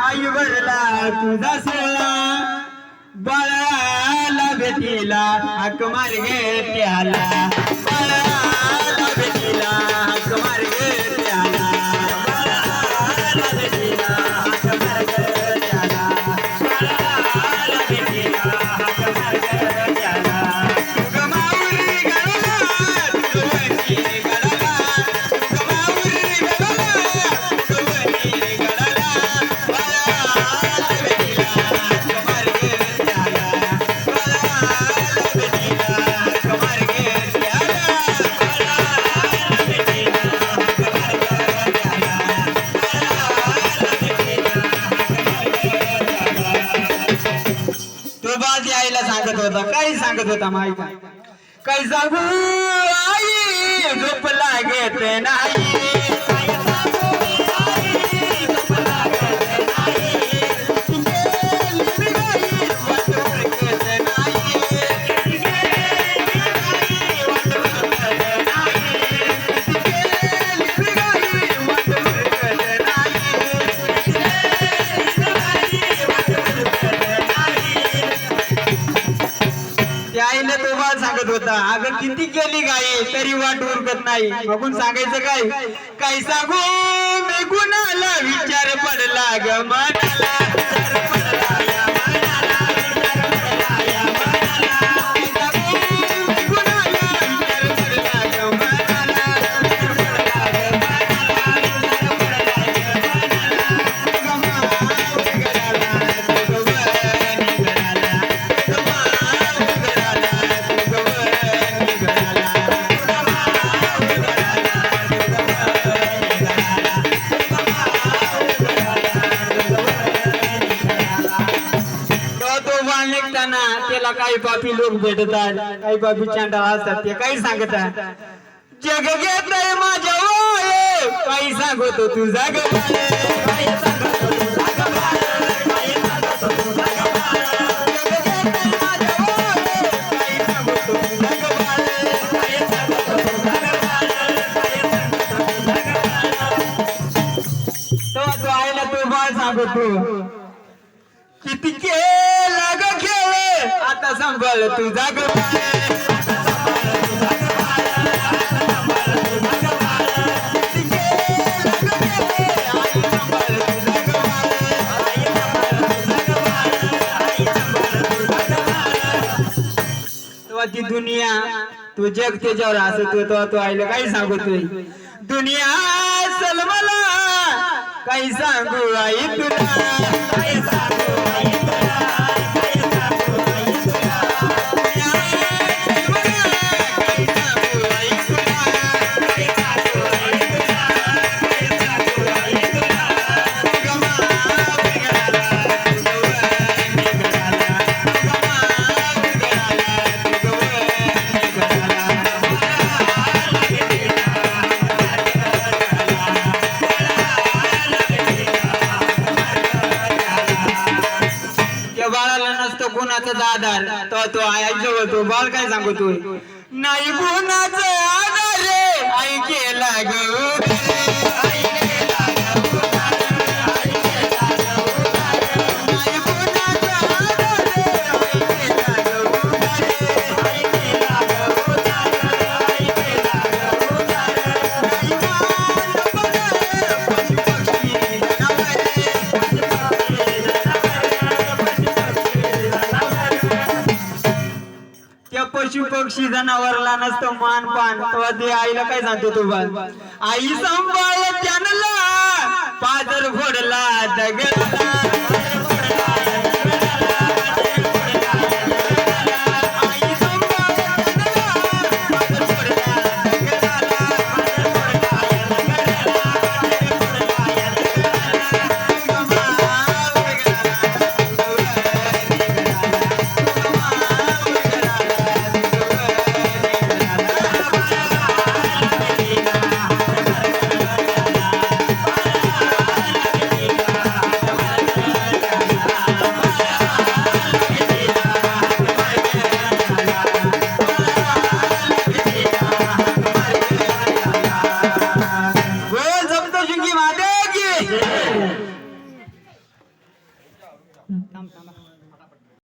आई भरला तुझा सोळा बाळाला भेटीला हाक मार गे त्याला बाळाला भेटीला हाक मार गे त्याला बाळाला भेटीला हाक मार गे त्याला बाळाला भेटीला हाक मार गे त्याला गमावरी गळाला तुझवणी गळाला गमावरी गळाला तुझवणी गळाला बाळाला भेटीला हाक मार गे त्याला बाळाला भेटीला हाक मार गे त्याला बाळाला भेटीला हाक मार गे त्याला बाळाला भेटीला हाक मार गे त्याला तो बाजी आईला सांगत होता काही सांगत होता माहिती काही सांगू आई झोप लागत नाही काही सांगू आई झोप लागत नाही गेली गाई वाट ओळखत नाही गेली गाई वाट ओळखत नाही गेली गाई वाट ओळखत नाही त्या आईला तो बाळ सांगत होता अगं किती केली गाई तरी वाट उरकत नाही बघून सांगायचं काय काही सांगू मी कुणाला विचार पडला ग मनाला विचार पडला या मनाला विचार पडला या मनाला काही सांगू मी कुणाला विचार पडला ग मनाला विचार पडला ग मनाला विचार पडला ग मनाला गमाव गळाला तुझवणी गळाला गमाव गळाला तुझवणी गळाला गमाव गळाला तुझवणी गळाला गमाव गळाला तुझवणी गळाला तो बाळ निघताना त्याला काही पापी लोक भेटतात काही पापी चांडाळ असतात ते काही सांगतात जग घेतय माझ्या वय काही सांगतो तुझा ग काही सांगतो तुझा ग काही सांगतो तुझा ग जग घेतय माझ्या वय काही सांगतो तुझा ग काही सांगतो तुझा ग काही सांगतो तुझा ग तो आईला तो बाळ सांगतो किती केला ग खेळ आता सांभाळ तुझा ग ती दुनिया तू जग त्याच्यावर हसतो तो आईला काही सांगतोय दुनिया चल मला काही सांगू आई तुला काही सांगू आई तुला काही सांगू आई तुला दुनिया चल मला काही सांगू आई तुला काही सांगू आई तुला काही सांगू आई तुला गमाव गळाला तुझवणी गळाला गमाव गळाला तुझवणी गळाला बाळाला भेटीला हाक मार गे त्याला बाळाला भेटीला हाक मार गे त्याला त्या बाळाला नसतो कोणाचा आधार तो आईजवळ तो बाळ काय सांगतोय नाही कोणाचा आधार रे आई केला ग आई केला ग आई केला ग नाही कोणाचा आधार रे आई केला ग आई केला ग आई केला ग नाही मान बघ पशु पक्षी जनावरे पशु पक्षी त्या पशु पक्षी जनावरला नसतं मान पान तेव्हा ते आईला काय सांगतो तो बाळ आई सांभाळ त्यांना पादर फोडला दगडाला आई सांभाळ त्यांना पादर फोडला दगडाला थांब थांबा